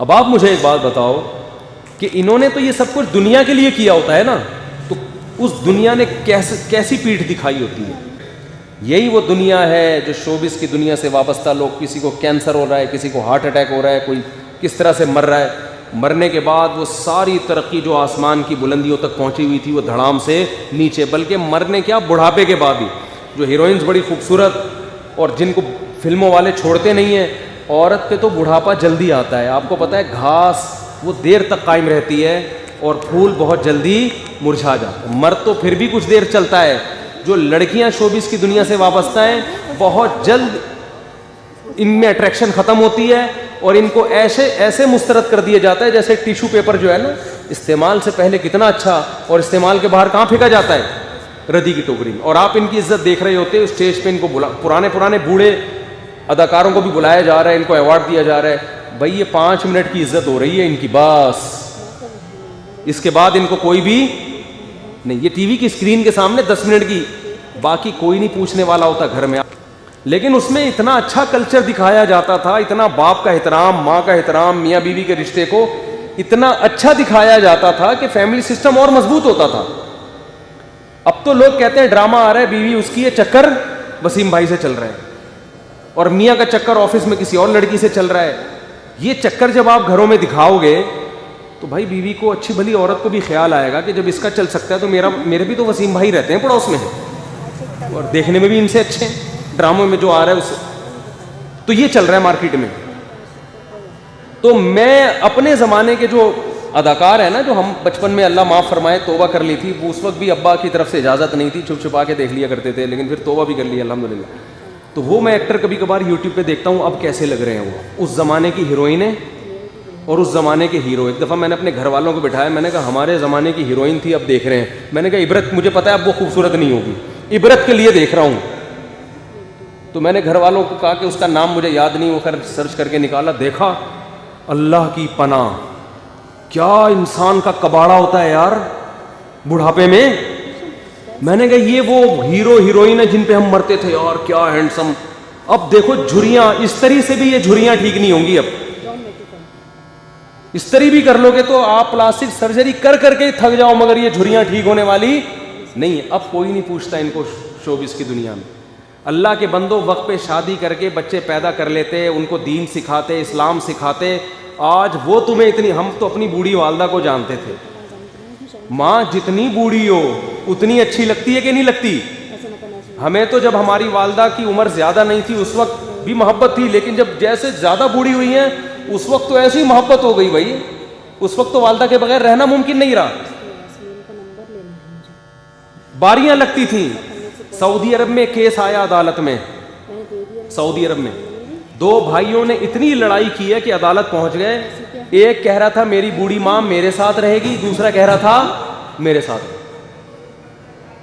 अब आप मुझे एक बात बताओ कि इन्होंने तो ये सब कुछ दुनिया के लिए किया होता है ना, तो उस दुनिया ने कैसी पीठ दिखाई होती है। यही वो दुनिया है जो शोबिस की दुनिया से वाबस्ता लोग, किसी को कैंसर हो रहा है, किसी को हार्ट अटैक हो रहा है, कोई किस तरह से मर रहा है, मरने के बाद वो सारी तरक्की जो आसमान की बुलंदियों तक पहुंची हुई थी वो धड़ाम से नीचे, बल्कि मरने क्या बुढ़ापे के बाद भी जो हीरोइंस बड़ी खूबसूरत और जिनको फिल्मों वाले छोड़ते नहीं हैं, औरत पे तो बुढ़ापा जल्दी आता है। आपको पता है घास वो देर तक कायम रहती है और फूल बहुत जल्दी मुरझा जाता है। मर्द तो फिर भी कुछ देर चलता है, जो लड़कियां शोबिस की दुनिया से वाबस्ता हैं बहुत जल्द इनमें अट्रैक्शन खत्म होती है और इनको ऐसे मुस्तरद कर दिया जाता है जैसे टिश्यू पेपर जो है ना, इस्तेमाल से पहले कितना अच्छा और इस्तेमाल के बाहर कहाँ फेंका जाता है, रद्दी की टोकरी में। और आप इनकी इज्जत देख रहे होते हैं स्टेज पे, इनको पुराने बूढ़े अदाकारों को भी बुलाया जा रहा है, इनको अवार्ड दिया जा रहा है। भाई ये 5 मिनट की इज्जत हो रही है इनकी, बस इसके बाद इनको कोई भी नहीं। ये टीवी की स्क्रीन के सामने 10 मिनट की, बाकी कोई नहीं पूछने वाला होता घर में। लेकिन उसमें इतना अच्छा कल्चर दिखाया जाता था, इतना बाप का एहतराम, माँ का एहतराम, मियाँ बीवी के रिश्ते को इतना अच्छा दिखाया जाता था कि फैमिली सिस्टम और मजबूत होता था। अब तो लोग कहते हैं ड्रामा आ रहा है, बीवी उसकी, ये चक्कर वसीम भाई से चल रहा है, और मियाँ का चक्कर ऑफिस में किसी और लड़की से चल रहा है। ये चक्कर जब आप घरों में दिखाओगे तो भाई बीवी को, अच्छी भली औरत को भी ख्याल आएगा कि जब इसका चल सकता है तो मेरे भी तो वसीम भाई रहते हैं पड़ोस में है और देखने में भी इनसे अच्छे हैं, ड्रामों में जो आ रहा है उससे। तो ये चल रहा है मार्केट में। तो मैं अपने ज़माने के जो अदाकार है ना, जो हम बचपन में अल्लाह माफ़ फरमाए तौबा कर ली थी, वो उस वक्त भी अब्बा की तरफ से इजाज़त नहीं थी, छुप छुपा के देख लिया करते थे, लेकिन फिर तौबा भी कर लिया अल्हम्दुलिल्लाह। तो वो मैं एक्टर कभी कभार यूट्यूब पे देखता हूँ, अब कैसे लग रहे हैं वो, उस ज़माने की हीरोइनें और उस ज़माने के हीरो। एक दफ़ा मैंने अपने घर वालों को बिठाया, मैंने कहा हमारे ज़माने की हीरोइन थी, अब देख रहे हैं। मैंने कहा इबरत, मुझे पता है अब वो खूबसूरत नहीं होगी, इबरत के लिए देख रहा हूँ। तो मैंने घर वालों को कहा कि उसका नाम मुझे याद नहीं, वो कर सर्च करके निकाला, देखा, अल्लाह की पनाह, क्या इंसान का कबाड़ा होता है यार बुढ़ापे में। मैंने कहा ये वो हीरो हीरोइन है जिन पे हम मरते थे यार, क्या हैंडसम। अब देखो झुर्रियां, इस्तरी से भी ये झुर्रियां ठीक नहीं होंगी। अब इस्तरी भी कर लोगे तो आप प्लास्टिक सर्जरी कर करके थक जाओ, मगर ये झुर्रियां ठीक होने वाली नहीं। अब कोई नहीं पूछता इनको शोबिस की दुनिया में। अल्लाह के बंदो वक्त पे शादी करके बच्चे पैदा कर लेते, उनको दीन सिखाते, इस्लाम सिखाते। आज वो तुम्हें इतनी, हम तो अपनी बूढ़ी वालदा को जानते थे, माँ जितनी बूढ़ी हो उतनी अच्छी लगती है कि नहीं लगती। हमें तो जब हमारी वालदा की उम्र ज्यादा नहीं थी उस वक्त भी मोहब्बत थी, लेकिन जब जैसे ज्यादा बूढ़ी हुई है उस वक्त तो ऐसी मोहब्बत हो गई भाई। उस वक्त तो वालदा के बगैर रहना मुमकिन नहीं रहा। बारियां लगती थी। सऊदी अरब में केस आया अदालत में, सऊदी अरब में 2 भाइयों ने इतनी लड़ाई की है कि अदालत पहुंच गए। एक कह रहा था मेरी बूढ़ी माँ मेरे साथ रहेगी, दूसरा कह रहा था मेरे साथ,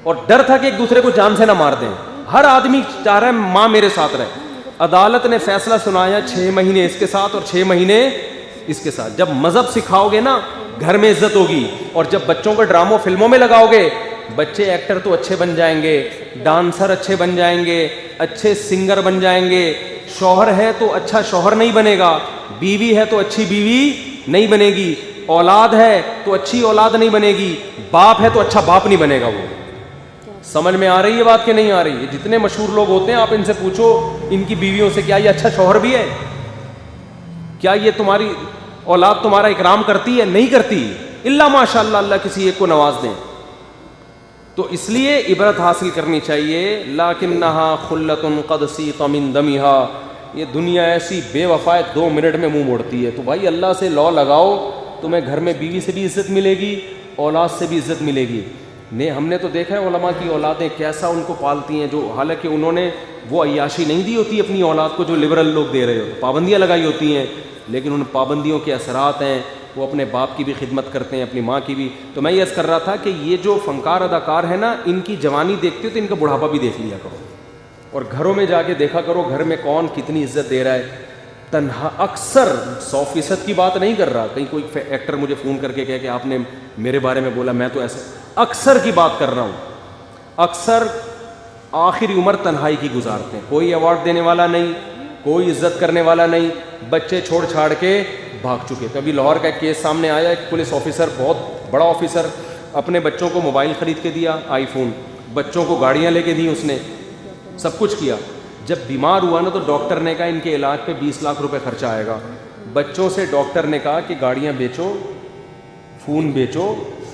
और डर था कि एक दूसरे को जान से ना मार दें। हर आदमी चाह रहा है माँ मेरे साथ रहे। अदालत ने फैसला सुनाया 6 महीने इसके साथ और 6 महीने इसके साथ। जब मजहब सिखाओगे ना घर में इज्जत होगी, और जब बच्चों को ड्रामों फिल्मों में लगाओगे, बच्चे एक्टर तो अच्छे बन जाएंगे, डांसर अच्छे बन जाएंगे, अच्छे सिंगर बन जाएंगे। शौहर है तो अच्छा शौहर नहीं बनेगा, बीवी है तो अच्छी बीवी नहीं बनेगी, औलाद है तो अच्छी औलाद नहीं बनेगी, बाप है तो अच्छा बाप नहीं बनेगा। वो समझ में आ रही है बात कि नहीं आ रही है? जितने मशहूर लोग होते हैं आप इनसे पूछो इनकी बीवियों से, क्या ये अच्छा शौहर भी है? क्या ये तुम्हारी औलाद तुम्हारा इकराम करती है? नहीं करती। इल्ला माशाअल्लाह, अल्लाह किसी एक को नवाज दें। तो इसलिए इबरत हासिल करनी चाहिए। लाकिन्नहा खुल्लतुन क़द सीक़ मिन दमिहा, ये दुनिया ऐसी बेवफा है 2 मिनट में मुंह मोड़ती है। तो भाई अल्लाह से लौ लगाओ, तुम्हें घर में बीवी से भी इज्जत मिलेगी, औलाद से भी इज्जत मिलेगी। ने हमने तो देखा है उलमा की औलादें कैसा उनको पालती हैं, जो हालांकि उन्होंने वो अय्याशी नहीं दी होती अपनी औलाद को जो लिबरल लोग दे रहे हो, पाबंदियाँ लगाई होती हैं, लेकिन उन पाबंदियों के असरात हैं, वो अपने बाप की भी खिदमत करते हैं, अपनी माँ की भी। तो मैं ये अर्ज़ कर रहा था कि ये जो फनकार अदाकार है ना, इनकी जवानी देखते हो तो इनका बुढ़ापा भी देख लिया करो, और घरों में जाके देखा करो घर में कौन कितनी इज्जत दे रहा है। तन्हा अक्सर 100% की बात नहीं कर रहा, कहीं कोई एक्टर मुझे फ़ोन करके कहे कि आपने मेरे बारे में बोला, मैं तो ऐसे अक्सर की बात कर रहा हूँ। अक्सर आखिरी उम्र तन्हाई की गुजारते हैं, कोई अवार्ड देने वाला नहीं, कोई इज्जत करने वाला नहीं, बच्चे छोड़ छाड़ के भाग चुके थे। अभी लाहौर का एक केस सामने आया, एक पुलिस ऑफिसर, बहुत बड़ा ऑफिसर, अपने बच्चों को मोबाइल ख़रीद के दिया, आईफोन, बच्चों को गाड़ियाँ लेके दी उसने, सब कुछ किया। जब बीमार हुआ ना तो डॉक्टर ने कहा इनके इलाज पे 20 लाख रुपए खर्चा आएगा। बच्चों से डॉक्टर ने कहा कि गाड़ियाँ बेचो, खून बेचो,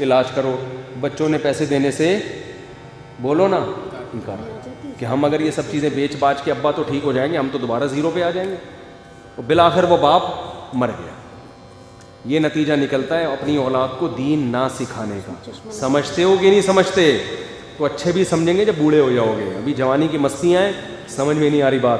इलाज करो। बच्चों ने पैसे देने से बोलो ना इनकार कि हम अगर ये सब चीज़ें बेच बाच के अब्बा तो ठीक हो जाएंगे, हम तो दोबारा ज़ीरो पे आ जाएंगे। तो बिलाखिर वो बाप मर गया। ये नतीजा निकलता है अपनी औलाद को दीन ना सिखाने का। समझते हो कि नहीं समझते? तो अच्छे भी समझेंगे जब बूढ़े हो जाओगे। अभी जवानी की मस्तियाँ हैं, समझ में नहीं आ रही बात।